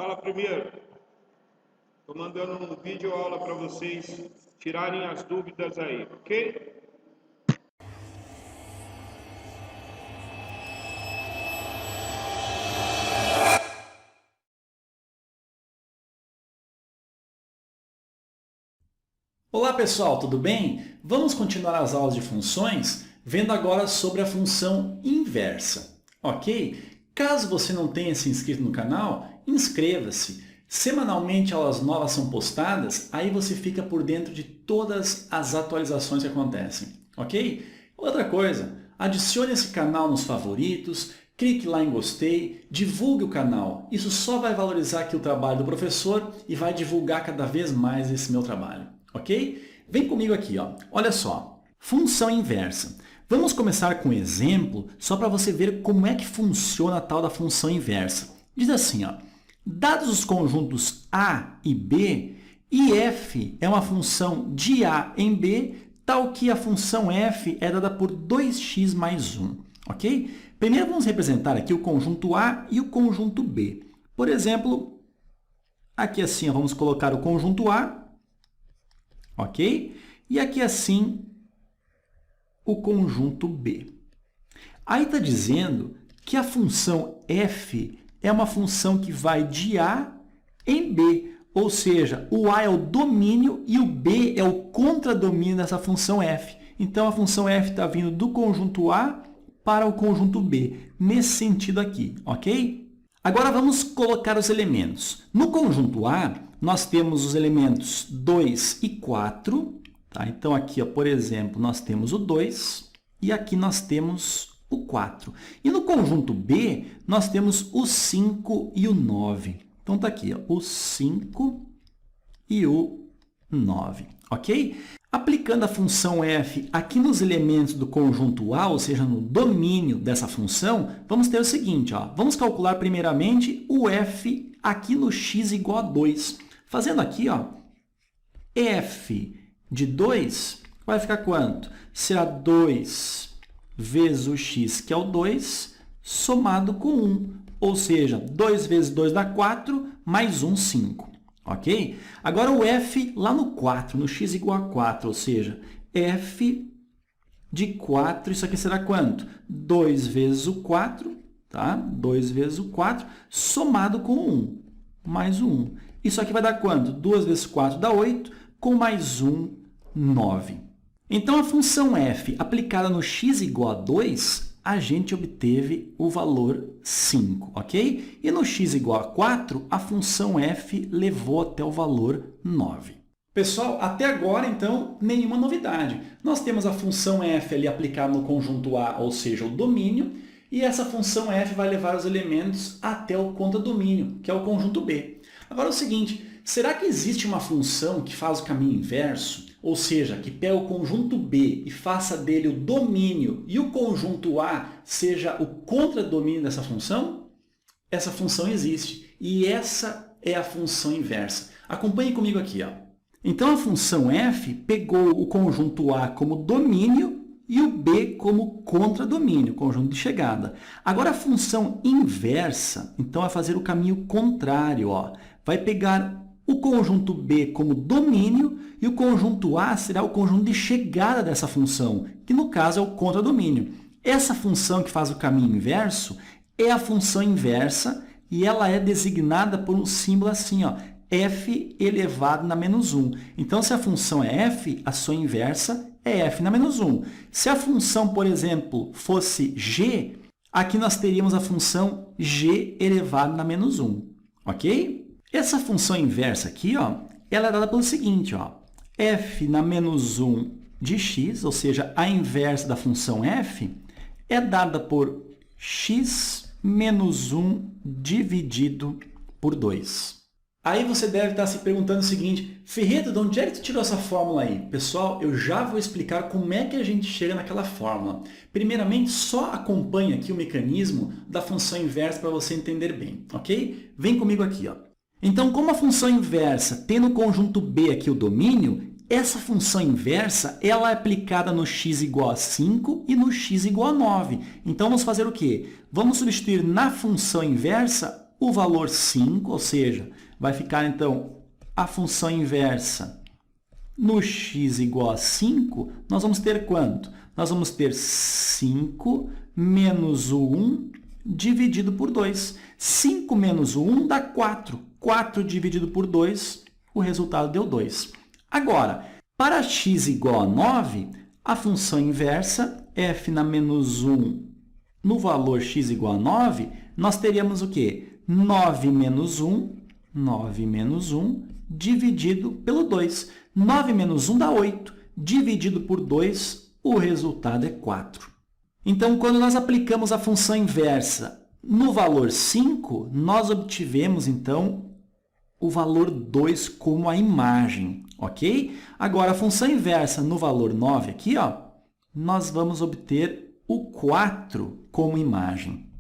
Fala primeiro. Estou mandando um vídeo aula para vocês tirarem as dúvidas aí, ok? Olá pessoal, tudo bem? Vamos continuar as aulas de funções, vendo agora sobre a função inversa, ok? Caso você não tenha se inscrito no canal, inscreva-se. Semanalmente aulas novas são postadas, aí você fica por dentro de todas as atualizações que acontecem, ok? Outra coisa, adicione esse canal nos favoritos, clique lá em gostei, divulgue o canal. Isso só vai valorizar aqui o trabalho do professor e vai divulgar cada vez mais esse meu trabalho. Ok? Vem comigo aqui, ó. Olha só. Função inversa. Vamos começar com um exemplo, só para você ver como é que funciona a tal da função inversa. Diz assim, ó. Dados os conjuntos A e B, e f é uma função de A em B, tal que a função f é dada por 2x mais 1. Ok? Primeiro vamos representar aqui o conjunto A e o conjunto B. Por exemplo, aqui assim, ó, vamos colocar o conjunto A, ok? E aqui assim, o conjunto B. Aí está dizendo que a função f é uma função que vai de A em B, ou seja, o A é o domínio e o B é o contradomínio dessa função f. Então, a função f está vindo do conjunto A para o conjunto B, nesse sentido aqui, ok? Agora vamos colocar os elementos. No conjunto A, nós temos os elementos 2 e 4. Tá? Então, aqui, ó, por exemplo, nós temos o 2 e aqui nós temos o 4. E no conjunto B, nós temos o 5 e o 9. Então, está aqui, ó, o 5 e o 9. Ok? Aplicando a função f aqui nos elementos do conjunto A, ou seja, no domínio dessa função, vamos ter o seguinte, ó, vamos calcular primeiramente o f aqui no x igual a 2. Fazendo aqui, ó, f de 2 vai ficar quanto? Será 2 vezes o x, que é o 2, somado com 1. Ou seja, 2 vezes 2 dá 4, mais 1, 5. Ok? Agora o f lá no 4, no x igual a 4, ou seja, f de 4, isso aqui será quanto? 2 vezes o 4, tá? 2 vezes o 4, somado com 1, mais 1. Isso aqui vai dar quanto? 2 vezes 4 dá 8, com mais 1, 9. Então, a função f aplicada no x igual a 2, a gente obteve o valor 5, ok? E no x igual a 4, a função f levou até o valor 9. Pessoal, até agora, então, nenhuma novidade. Nós temos a função f ali aplicada no conjunto A, ou seja, o domínio, e essa função f vai levar os elementos até o contradomínio, que é o conjunto B. Agora é o seguinte, será que existe uma função que faz o caminho inverso? Ou seja, que pega o conjunto B e faça dele o domínio e o conjunto A seja o contradomínio dessa função? Essa função existe e essa é a função inversa. Acompanhe comigo aqui, ó. Então, a função f pegou o conjunto A como domínio e o B como contradomínio, conjunto de chegada. Agora, a função inversa, então, vai fazer o caminho contrário, ó. Vai pegar o conjunto B como domínio e o conjunto A será o conjunto de chegada dessa função, que no caso é o contradomínio. Essa função que faz o caminho inverso é a função inversa e ela é designada por um símbolo assim, ó, f elevado na menos 1. Então, se a função é f, a sua inversa é f na menos 1. Se a função, por exemplo, fosse g, aqui nós teríamos a função g elevado na menos 1. Ok? Essa função inversa aqui, ó, ela é dada pelo seguinte, ó, f na menos 1 de x, ou seja, a inversa da função f, é dada por x menos 1 dividido por 2. Aí você deve estar se perguntando o seguinte, Ferreira, de onde é que tu tirou essa fórmula aí? Pessoal, eu já vou explicar como é que a gente chega naquela fórmula. Primeiramente, só acompanhe aqui o mecanismo da função inversa para você entender bem, ok? Vem comigo aqui, ó. Então, como a função inversa tem no conjunto B aqui o domínio, essa função inversa ela é aplicada no x igual a 5 e no x igual a 9. Então, vamos fazer o quê? Vamos substituir na função inversa o valor 5, ou seja, vai ficar, então, a função inversa no x igual a 5, nós vamos ter quanto? Nós vamos ter 5 menos o 1 dividido por 2. 5 menos o 1 dá 4. 4 dividido por 2, o resultado deu 2. Agora, para x igual a 9, a função inversa, f na menos 1 no valor x igual a 9, nós teríamos o quê? 9 menos 1 dividido pelo 2. 9 menos 1 dá 8. Dividido por 2, o resultado é 4. Então, quando nós aplicamos a função inversa no valor 5, nós obtivemos, então, o valor 2 como a imagem, ok? Agora, a função inversa no valor 9 aqui, ó, nós vamos obter o 4 como imagem.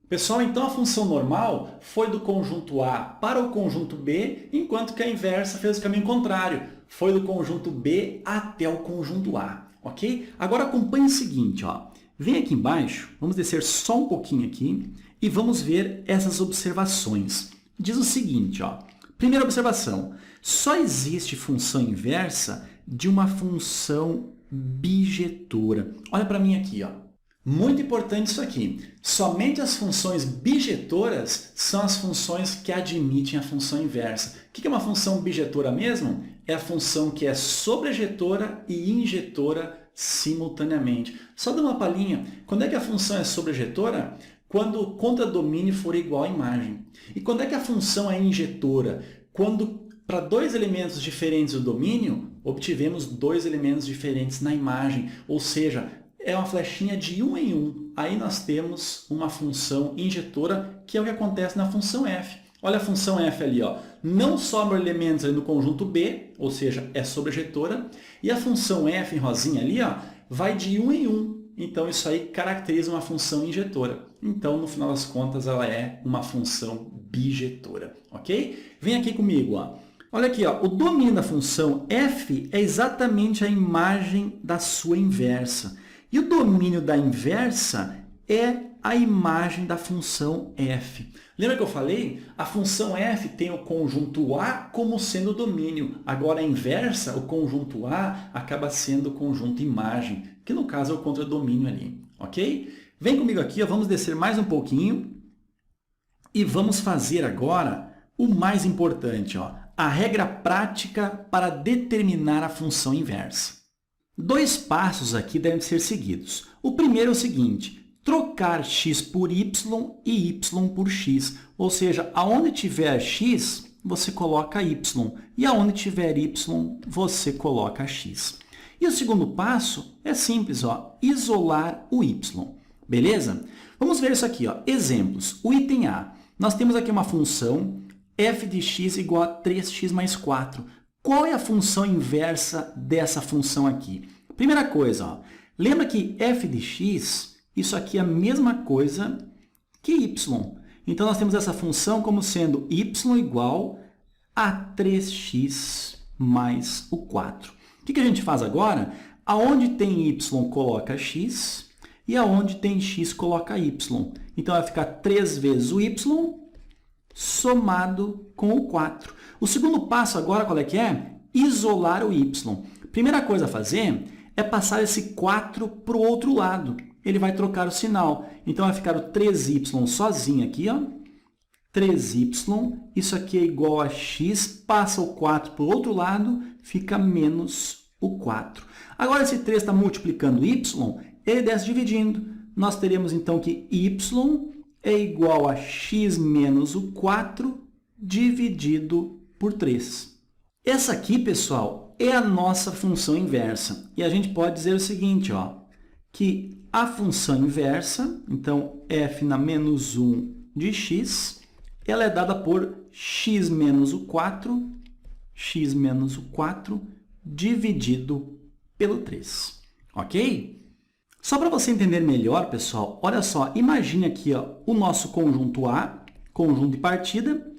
Pessoal, então a função normal foi do conjunto A para o conjunto B, enquanto que a inversa fez o caminho contrário, foi do conjunto B até o conjunto A, ok? Agora acompanhe o seguinte, ó. Vem aqui embaixo, vamos descer só um pouquinho aqui e vamos ver essas observações. Diz o seguinte, ó. Primeira observação, só existe função inversa de uma função bijetora. Olha para mim aqui, ó. Muito importante isso aqui. Somente as funções bijetoras são as funções que admitem a função inversa. O que é uma função bijetora mesmo? É a função que é sobrejetora e injetora simultaneamente. Só dá uma palhinha. Quando é que a função é sobrejetora? Quando o contradomínio for igual à imagem. E quando é que a função é injetora? Quando, para dois elementos diferentes do domínio, obtivemos dois elementos diferentes na imagem. Ou seja, é uma flechinha de 1 em 1. Aí nós temos uma função injetora, que é o que acontece na função f. Olha a função f ali, ó. Não sobram elementos ali no conjunto B, ou seja, é sobrejetora. E a função f em rosinha ali, ó, vai de 1 em 1. Então, isso aí caracteriza uma função injetora. Então, no final das contas, ela é uma função bijetora, ok? Vem aqui comigo, ó. Olha aqui, ó. O domínio da função f é exatamente a imagem da sua inversa. E o domínio da inversa é a imagem da função f. Lembra que eu falei? A função f tem o conjunto A como sendo o domínio. Agora, a inversa, o conjunto A, acaba sendo o conjunto imagem, que no caso é o contradomínio ali, ok? Vem comigo aqui, ó, vamos descer mais um pouquinho e vamos fazer agora o mais importante, ó, a regra prática para determinar a função inversa. Dois passos aqui devem ser seguidos. O primeiro é o seguinte, trocar x por y e y por x. Ou seja, aonde tiver x, você coloca y. E aonde tiver y, você coloca x. E o segundo passo é simples, ó, isolar o y. Beleza? Vamos ver isso aqui, ó. Exemplos. O item A. Nós temos aqui uma função f de x igual a 3x mais 4. Qual é a função inversa dessa função aqui? Primeira coisa, ó, lembra que f de x, isso aqui é a mesma coisa que y. Então, nós temos essa função como sendo y igual a 3x mais o 4. O que a gente faz agora? Aonde tem y, coloca x, e aonde tem x, coloca y. Então, vai ficar 3 vezes o y somado com o 4. O segundo passo agora, qual é que é? Isolar o y. Primeira coisa a fazer é passar esse 4 para o outro lado. Ele vai trocar o sinal. Então, vai ficar o 3y sozinho aqui, ó. 3y, isso aqui é igual a x, passa o 4 para o outro lado, fica menos o 4. Agora, esse 3 está multiplicando y, ele desce dividindo. Nós teremos, então, que y é igual a x menos o 4 dividido por 3. Essa aqui, pessoal, é a nossa função inversa. E a gente pode dizer o seguinte, ó, que a função inversa, então, f na menos 1 de x, ela é dada por x menos o 4 dividido pelo 3. Ok? Só para você entender melhor, pessoal, olha só, imagine aqui, ó, o nosso conjunto A, conjunto de partida,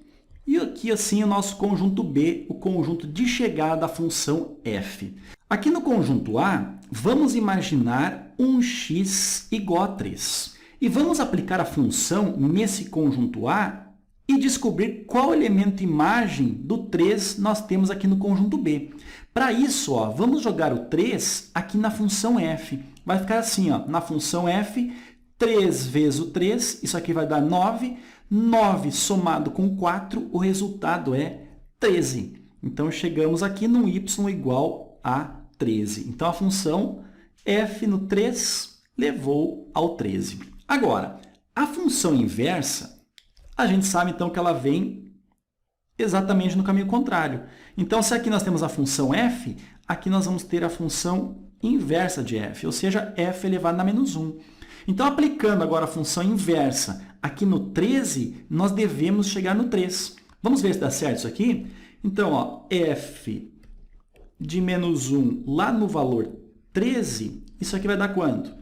e aqui, assim, o nosso conjunto B, o conjunto de chegada da função f. Aqui no conjunto A, vamos imaginar um x igual a 3. E vamos aplicar a função nesse conjunto A e descobrir qual elemento imagem do 3 nós temos aqui no conjunto B. Para isso, ó, vamos jogar o 3 aqui na função f. Vai ficar assim, ó, na função f, 3 vezes o 3, isso aqui vai dar 9. 9 somado com 4, o resultado é 13. Então, chegamos aqui no y igual a 13. Então, a função f no 3 levou ao 13. Agora, a função inversa, a gente sabe, então, que ela vem exatamente no caminho contrário. Então, se aqui nós temos a função f, aqui nós vamos ter a função inversa de f, ou seja, f elevado a menos 1. Então, aplicando agora a função inversa aqui no 13, nós devemos chegar no 3. Vamos ver se dá certo isso aqui? Então, ó, f de menos 1 lá no valor 13, isso aqui vai dar quanto?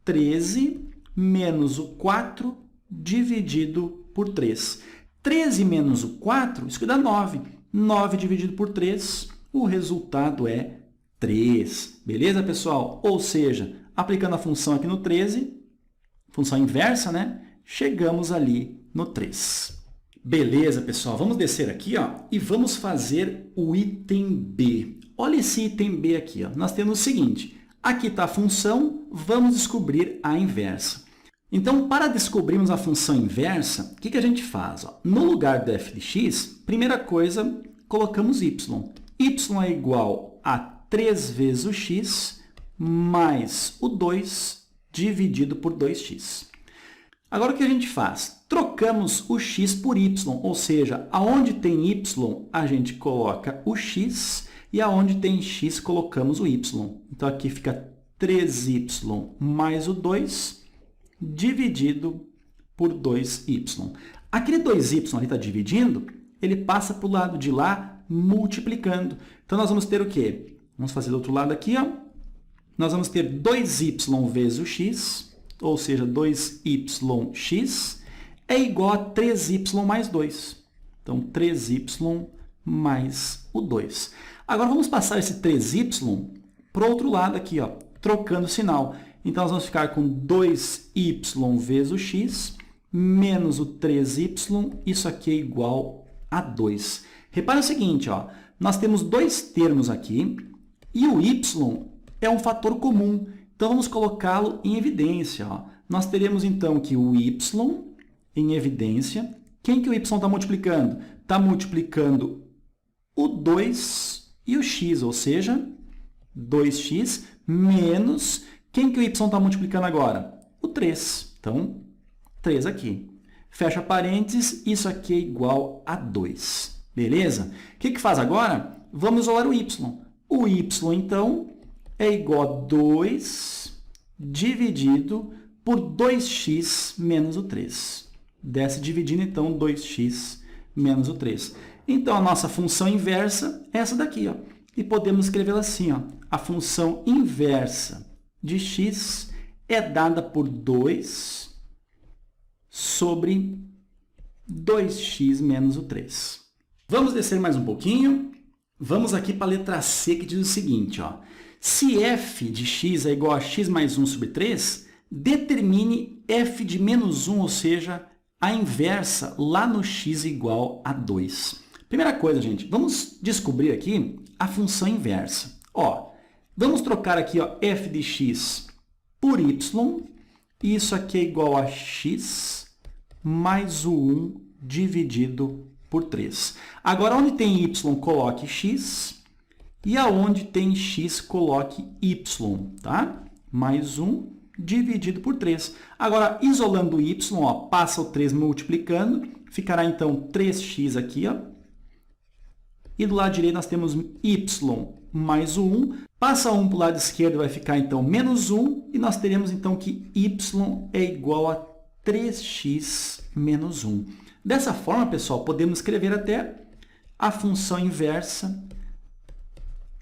13 menos o 4 dividido por 3. 13 menos o 4, isso aqui dá 9. 9 dividido por 3, o resultado é 3. Beleza, pessoal? Ou seja, aplicando a função aqui no 13, função inversa, né? Chegamos ali no 3. Beleza, pessoal? Vamos descer aqui, ó, e vamos fazer o item B. Olha esse item B aqui, ó. Nós temos o seguinte, aqui está a função, vamos descobrir a inversa. Então, para descobrirmos a função inversa, o que a gente faz? Ó? No lugar do f de x, primeira coisa, colocamos y. Y é igual a 3 vezes o x mais o 2 dividido por 2x. Agora, o que a gente faz? Trocamos o x por y, ou seja, aonde tem y, a gente coloca o x, e aonde tem x, colocamos o y. Então, aqui fica 3y mais o 2 dividido por 2y. Aquele 2y ali está dividindo, ele passa para o lado de lá multiplicando. Então, nós vamos ter o quê? Vamos fazer do outro lado aqui, ó. Nós vamos ter 2y vezes o x, ou seja, 2yx, é igual a 3y mais 2. Então, 3y mais o 2. Agora, vamos passar esse 3y para o outro lado aqui, ó, trocando o sinal. Então, nós vamos ficar com 2y vezes o x, menos o 3y, isso aqui é igual a 2. Repara o seguinte, ó, nós temos dois termos aqui, e o y é um fator comum. Então, vamos colocá-lo em evidência. Ó. Nós teremos, então, que o y em evidência. Quem que o y está multiplicando? Está multiplicando o 2 e o x, ou seja, 2x menos... Quem que o y está multiplicando agora? O 3. Então, 3 aqui. Fecha parênteses, isso aqui é igual a 2. Beleza? O que faz agora? Vamos isolar o y. O y, então, é igual a 2 dividido por 2x menos o 3. Desce dividindo, então, 2x menos o 3. Então, a nossa função inversa é essa daqui, ó. E podemos escrevê-la assim, ó. A função inversa de x é dada por 2 sobre 2x menos o 3. Vamos descer mais um pouquinho. Vamos aqui para a letra C, que diz o seguinte, ó. Se f de x é igual a x mais 1 sobre 3, determine f de menos 1, ou seja, a inversa lá no x igual a 2. Primeira coisa, gente, vamos descobrir aqui a função inversa. Ó, vamos trocar aqui, ó, f de x por y, e isso aqui é igual a x mais o 1 dividido por 3. Agora, onde tem y, coloque x, e aonde tem x, coloque y, tá? Mais 1 dividido por 3. Agora, isolando o y, ó, passa o 3 multiplicando, ficará então 3x aqui, ó. E do lado direito nós temos y mais o 1. Passa 1 para o lado esquerdo, vai ficar então menos 1. E nós teremos então que y é igual a 3x menos 1. Dessa forma, pessoal, podemos escrever até a função inversa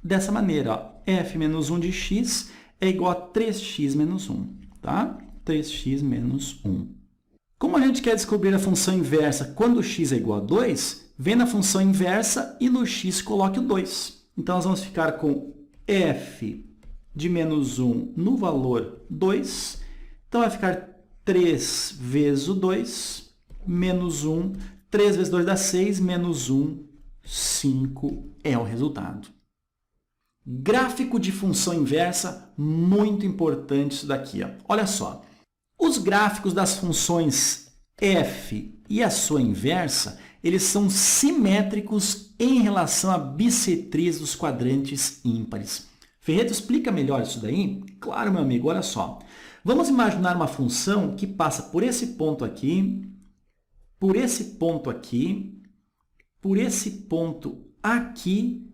dessa maneira. Ó. f menos 1 de x é igual a 3x menos 1. Tá? 3x menos 1. Como a gente quer descobrir a função inversa quando x é igual a 2, vem na função inversa e no x coloque o 2. Então, nós vamos ficar com f de menos 1 no valor 2. Então, vai ficar 3 vezes o 2, menos 1. 3 vezes 2 dá 6, menos 1, 5 é o resultado. Gráfico de função inversa, muito importante isso daqui. Ó. Olha só, os gráficos das funções f e a sua inversa, eles são simétricos em relação à bissetriz dos quadrantes ímpares. Ferreto, explica melhor isso daí? Claro, meu amigo, olha só. Vamos imaginar uma função que passa por esse ponto aqui, por esse ponto aqui, por esse ponto aqui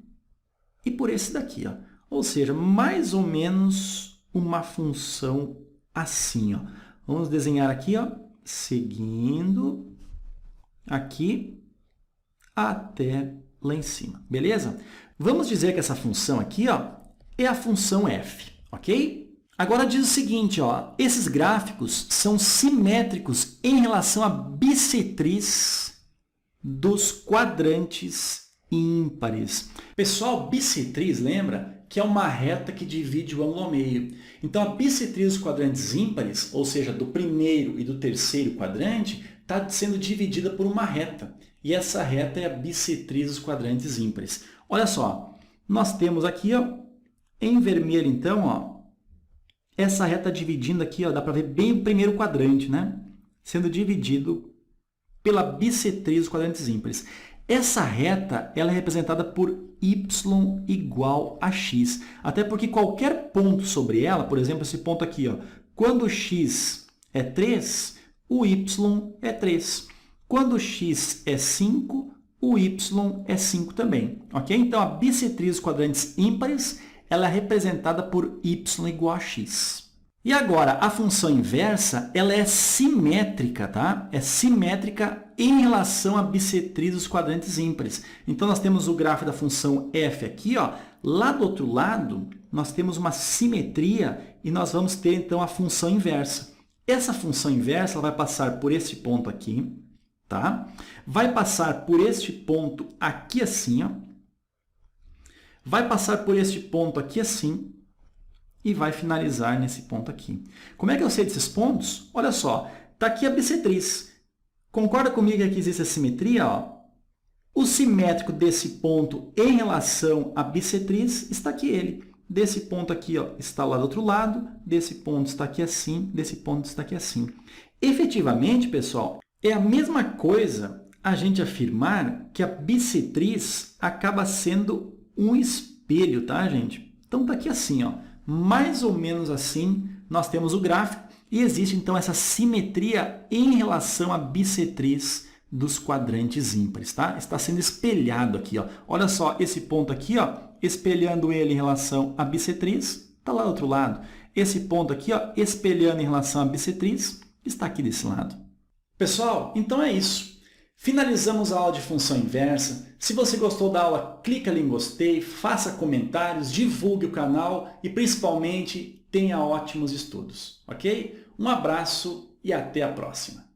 e por esse daqui. Ó. Ou seja, mais ou menos uma função assim. Ó. Vamos desenhar aqui, ó, seguindo aqui até lá em cima, beleza? Vamos dizer que essa função aqui, ó, é a função f, ok? Agora diz o seguinte, ó, esses gráficos são simétricos em relação à bissetriz dos quadrantes ímpares. Pessoal, bissetriz, lembra? Que é uma reta que divide o ângulo ao meio. Então, a bissetriz dos quadrantes ímpares, ou seja, do primeiro e do terceiro quadrante, está sendo dividida por uma reta. E essa reta é a bissetriz dos quadrantes ímpares. Olha só, nós temos aqui, ó, em vermelho, então, ó, essa reta dividindo aqui, ó, dá para ver bem o primeiro quadrante, né? Sendo dividido pela bissetriz dos quadrantes ímpares. Essa reta ela é representada por y igual a x. Até porque qualquer ponto sobre ela, por exemplo, esse ponto aqui, ó, quando x é 3, o y é 3. Quando x é 5, o y é 5 também. Ok? Então, a bissetriz dos quadrantes ímpares ela é representada por y igual a x. E agora, a função inversa, ela é simétrica, tá? É simétrica em relação à bissetriz dos quadrantes ímpares. Então, nós temos o gráfico da função f aqui, ó. Lá do outro lado, nós temos uma simetria e nós vamos ter, então, a função inversa. Essa função inversa ela vai passar por esse ponto aqui, tá? Vai passar por este ponto aqui assim, ó. Vai passar por este ponto aqui assim e vai finalizar nesse ponto aqui. Como é que eu sei desses pontos? Olha só, está aqui a bissetriz. Concorda comigo que aqui existe a simetria? Ó? O simétrico desse ponto em relação à bissetriz está aqui ele. Desse ponto aqui ó, está lá do outro lado, desse ponto está aqui assim, desse ponto está aqui assim. Efetivamente, pessoal, é a mesma coisa a gente afirmar que a bissetriz acaba sendo um espelho, tá, gente? Então, está aqui assim, ó, mais ou menos assim, nós temos o gráfico e existe, então, essa simetria em relação à bissetriz dos quadrantes ímpares, tá? Está sendo espelhado aqui, ó. Olha só, esse ponto aqui, ó, espelhando ele em relação à bissetriz, está lá do outro lado. Esse ponto aqui, ó, espelhando em relação à bissetriz, está aqui desse lado. Pessoal, então é isso. Finalizamos a aula de função inversa. Se você gostou da aula, clica ali em gostei, faça comentários, divulgue o canal e, principalmente, tenha ótimos estudos, ok? Um abraço e até a próxima!